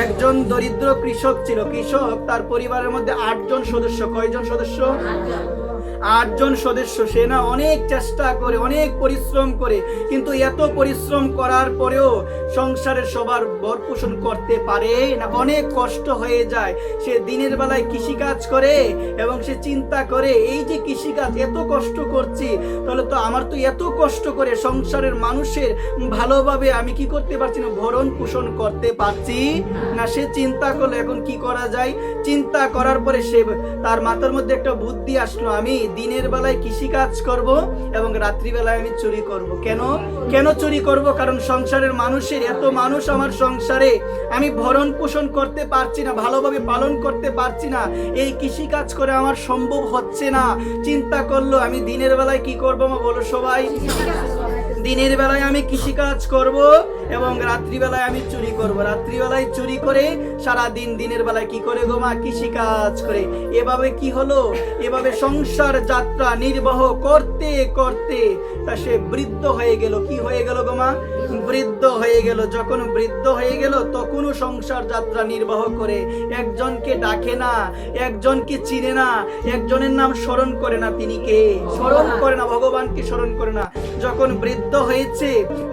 একজন দরিদ্র কৃষক ছিল। কৃষক, তার পরিবারের মধ্যে 8 জন সদস্য। কয়জন সদস্য? 8 জন সদস্য। সে না অনেক চেষ্টা করে, অনেক পরিশ্রম করে, কিন্তু এত পরিশ্রম করার পরেও সংসারের সবার ভরণ করতে পারে না, অনেক কষ্ট হয়ে যায়। সে দিনের বেলায় কৃষিকাজ করে এবং সে চিন্তা করে, এই যে কৃষিকাজ এত কষ্ট করছি, তাহলে তো আমার তো এত কষ্ট করে সংসারের মানুষের ভালোভাবে আমি কি করতে পারছি না, ভরণ পোষণ করতে পারছি না। সে চিন্তা করলো এখন কি করা যায়। চিন্তা করার পরে সে, তার মাথার মধ্যে একটা বুদ্ধি আসলো, আমি দিনের বেলায় কৃষিকাজ করব এবং রাত্রিবেলায় আমি চুরি করব। কেন চুরি করব? কারণ সংসারের মানুষের এত মানুষ আমার সংসারে, আমি ভরণ পোষণ করতে পারছি না, ভালোভাবে পালন করতে পারছি না, এই কৃষিকাজ করে আমার সম্ভব হচ্ছে না। চিন্তা করলো আমি দিনের বেলায় কি করবো? বলো সবাই, দিনের বেলায় আমি কৃষিকাজ করব এবং রাত্রিবেলায় আমি চুরি করব। রাত্রিবেলায় চুরি করে সারা দিন দিনের বেলায় কি করে গো মা? কৃষিকাজ করে। এভাবে কি হলো? এভাবে সংসার যাত্রা নির্বাহ করতে করতে তা সে বৃদ্ধ হয়ে গেল। কি হয়ে গেল গো মা? বৃদ্ধ হয়ে গেল। যখন বৃদ্ধ হয়ে গেল তখনও সংসার যাত্রা নির্বাহ করে, একজনকে ডাকে না, একজনকে চিনে না, একজনের নাম স্মরণ করে না। তিনি কে? স্মরণ করে না, ভগবানকে স্মরণ করে না। যখন বৃদ্ধ হয়েছে,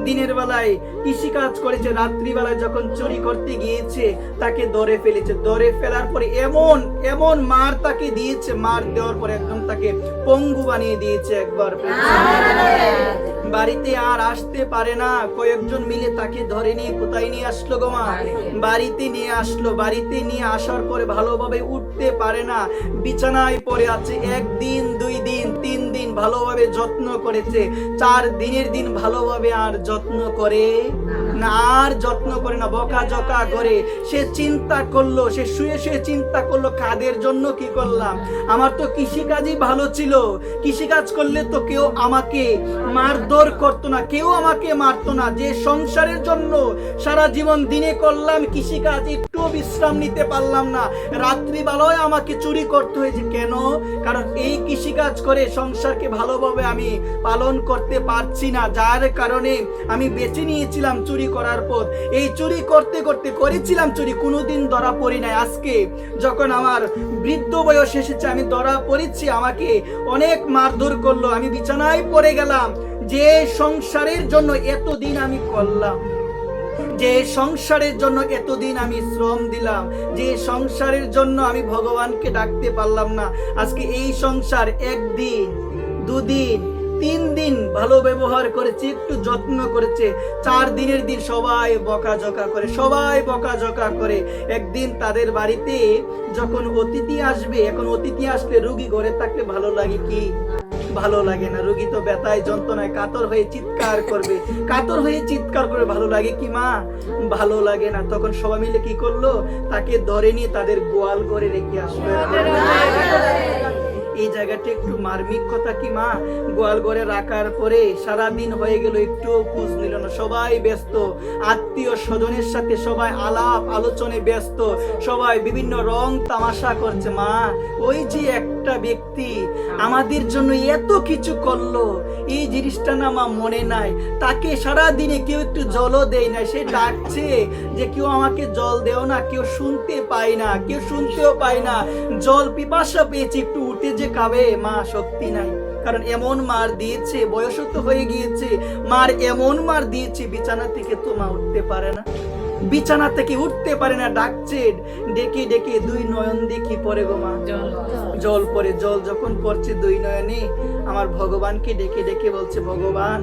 দিনের বেলায় কৃষিকাজ করেছে, রাত্রিবেলায় যখন চুরি করতে গিয়েছে তাকে ধরে ফেলেছে। ধরে ফেলার পরে এমন এমন মার তাকে দিয়েছে, মার দেওয়ার পরে একদম তাকে পঙ্গু বানিয়ে দিয়েছে। একবার বাড়িতে আর আসতে পারে না। কয়েকজন মিলে তাকে ধরে নিয়ে কোথায় নিয়ে আসলো গো মা? বাড়িতে নিয়ে আসলো। বাড়িতে নিয়ে আসার পরে ভালোভাবে উঠতে পারে না, বিছানায় পড়ে আছে। 1 দিন 2 দিন 3 দিন ভালোভাবে যত্ন করেছে, 4 দিনের দিন ভালোভাবে আর যত্ন করে না, আর যত্ন করে না, বকাঝকা করে। সে চিন্তা করলো, সে শুয়ে শুয়ে চিন্তা করলো, কাদের জন্য কি করলাম? আমার তো কৃষিকাজই ভালো ছিল, কৃষিকাজ করলে তো কেউ আমাকে মারধর করতো না, কেউ আমাকে মারতো না। যে সংসারের জন্য সারা জীবন দিনে করলাম কৃষিকাজ, একটু বিশ্রাম নিতে পারলাম না, রাত্রিবেলায় আমাকে চুরি করতে হয়েছে। কেন? কারণ এই কৃষিকাজ করে সংসারকে ভালোভাবে আমি পালন করতে পারছি না, যার কারণে আমি বেছে নিয়েছিলাম চুরি করার পথ। এই চুরি করতে করতে করেছিলাম চুরি, কোনোদিন ধরা পড়ি নাই। আজকে যখন আমার বৃদ্ধ বয়স এসেছে, আমি ধরা পড়েছি, আমাকে অনেক মারধর করলো, আমি বিছানায় পড়ে গেলাম। যে সংসারের জন্য এতদিন আমি করলাম, যে সংসারের জন্য এতদিন আমি শ্রম দিলাম, যে সংসারের জন্য আমি ভগবানকে ডাকতে পারলাম না, আজকে এই সংসার 1 দিন 2 দিন 3 দিন ভালো ব্যবহার করেছে, একটু যত্ন করেছে, 4 দিনের দিন সবাই বকাঝকা করে, সবাই বকাঝকা করে। একদিন তাদের বাড়িতে যখন অতিথি আসবে, এখন অতিথি আসলে রোগী ঘরে থাকলে ভালো লাগে কি? ভালো লাগে না। রোগী তো ব্যথায় যন্ত্রণায় কাতর হয়ে চিৎকার করবে, কাতর হয়ে চিৎকার করে, ভালো লাগে কি মা? ভালো লাগে না। তখন সবাই মিলে কি করলো? তাকে ধরে নিয়ে তাদের গোয়াল ঘরে রেখে আসলো। এই জায়গাটা একটু মার্মিক কথা কি মা? গোয়াল ঘরে রাখার পরে সারাদিন হয়ে গেল, একটু খোঁজ নিল না, সবাই ব্যস্ত, আত্মীয় স্বজনের সাথে সবাই আলাপ আলোচনায় ব্যস্ত, সবাই বিভিন্ন রং তামাশা করছে। মা, ওই যে একটা ব্যক্তি আমাদের জন্য এত কিছু করলো, এই জিনিসটা না মা মনে নাই, তাকে সারাদিনে কেউ একটু জলও দেয় না, সে ডাকছে যে কেউ আমাকে জল দেও না, কেউ শুনতে পায় না, কেউ শুনতেও পায় না, জল পিপাসা পেয়েছে, একটু উঠে যে খাবে, মা শক্তি নাই। কারণ এমন মার দিয়েছে, বয়স তো হয়ে গিয়েছে, মার এমন মার দিয়েছে, বিছানা থেকে তো মা উঠতে পারে না, বিছানা থেকে উঠতে পারে না, ডাকছে, ডেকে ডেকে 2 নয়ন দেখি পরে গো মা, জল পরে। জল যখন পড়ছে 2 নয়নে, আমার ভগবানকে ডেকে ডেকে বলছে, ভগবান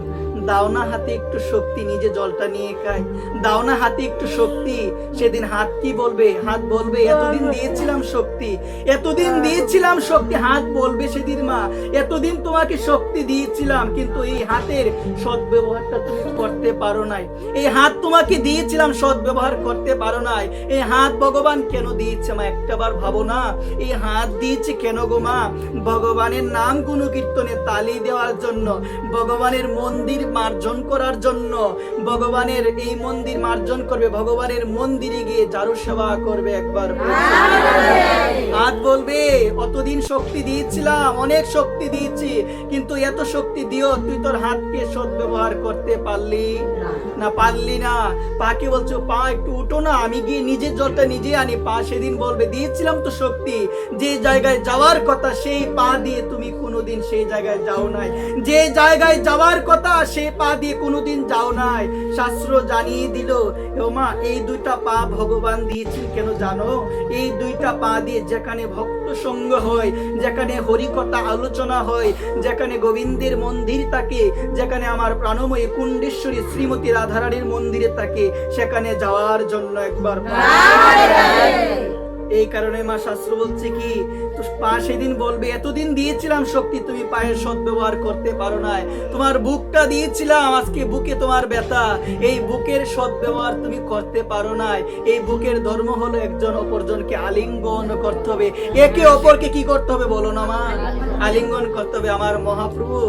দাও না হাতে একটু শক্তি, নিজে জলটা নিয়ে খায়, দাও না হাতে একটু শক্তি। সেদিন হাত কি বলবে? হাত বলবে এতদিন দিয়েছিলাম শক্তি, এতদিন দিয়েছিলাম শক্তি। হাত বলবে সেদিন, মা এতদিন তোমাকে শক্তি দিয়েছিলাম, কিন্তু এই হাতের সদ্ব্যবহারটা তুমি করতে পারো নাই, এই হাত তোমাকে দিয়েছিলাম, সদ্ব্যবহার করতে পারো নাই। এই হাত ভগবান কেন দিয়েছে মা? একটাবার ভাবো না, এই হাত দিয়েছে কেন গো মা? ভগবানের নাম গুণ কীর্তনে তালি দেওয়ার জন্য, ভগবানের মন্দির মার্জন করার জন্য ভগবানের এই মন্দির মার্জন করবে, ভগবানের মন্দিরে গিয়ে ঝাড়ু সেবা করবে। একবার হাত বলবে, অতদিন শক্তি দিয়েছিলাম, অনেক শক্তি দিয়েছি, কিন্তু এত শক্তি দিও তুই তোর হাতকে সৎ ব্যবহার করতে পারলি না, পারলি না। পাকে বলছো, পা একটু উঠো না, আমি গিয়ে নিজের জলটা নিজে আনি। পা সেদিন বলবে, দিয়েছিলাম তো শক্তি, যে জায়গায় যাওয়ার কথা সেই পা দিয়ে তুমি কোনোদিন সেই জায়গায় যাও নাই, যে জায়গায় যাওয়ার কথা সেই পা দিয়ে কোনোদিন যাও নাই। শাস্ত্র জানিয়ে দিল, ও মা, এই দুইটা পা ভগবান দিয়েছেন কেন জানো? এই দুইটা পা দিয়ে যেখানে ভক্ত সঙ্গ হয়, যেখানে হরিকথা আলোচনা হয়, যেখানে গোবিন্দের মন্দির থাকে, যেখানে আমার প্রাণময়ী কুণ্ডেশ্বরী শ্রীমতী রাধারানীর মন্দিরে থাকে, সেখানে যাওয়ার জন্য একবার এই কারণে মা শাস্ত্র বলছে কি, তো পা সেদিন বলবে, এতদিন দিয়েছিলাম শক্তি, তুমি পায়ের সৎ ব্যবহার করতে পারো নাই। তোমার বুকটা দিয়েছিলাম, আজকে বুকে তোমার ব্যথা, এই বুকের সৎ ব্যবহার তুমি করতে পারো নাই। এই বুকের ধর্ম হলো একজন অপরজনকে আলিঙ্গন করতে হবে। একে অপরকে কি করতে হবে বলো না মা? আলিঙ্গন করতে হবে। আমার মহাপ্রভু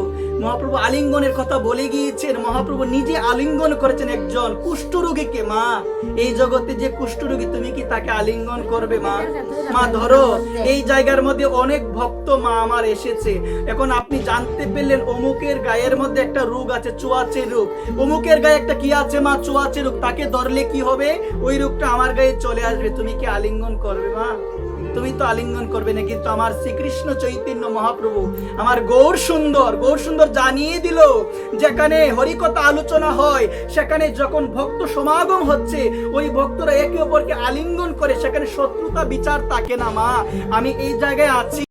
আলিঙ্গনের কথা বলে গিয়েছেন। মহাপ্রভু নিজে আলিঙ্গন করেছেন একজন কুষ্ঠরোগীকে। মা, এই জগতে যে কুষ্ঠরোগী, তুমি কি তাকে আলিঙ্গন করবে মা? মা ধরো, এই জায়গার মধ্যে অনেক ভক্ত মা আমার এসেছে, এখন আপনি জানতে পেলেন অমুকের গায়ের মধ্যে একটা রোগ আছে, চোয়াচে রোগ। অমুকের গায়ে একটা কি আছে মা? চোয়াচে রোগ। তাকে ধরলে কি হবে? ওই রোগটা আমার গায়ে চলে আসবে। তুমি কি আলিঙ্গন করবে মা? তুমি তো আলিঙ্গন করবে না। কিন্তু আমার শ্রীকৃষ্ণ চৈতন্য মহাপ্রভু, আমার গৌর সুন্দর জানিয়ে দিল, যেখানে হরিকথা আলোচনা হয়, সেখানে যখন ভক্ত সমাগম হচ্ছে, ওই ভক্তরা একে অপরকে আলিঙ্গন করে, সেখানে শত্রুতা বিচার থাকে না মা। আমি এই জায়গায় আছি,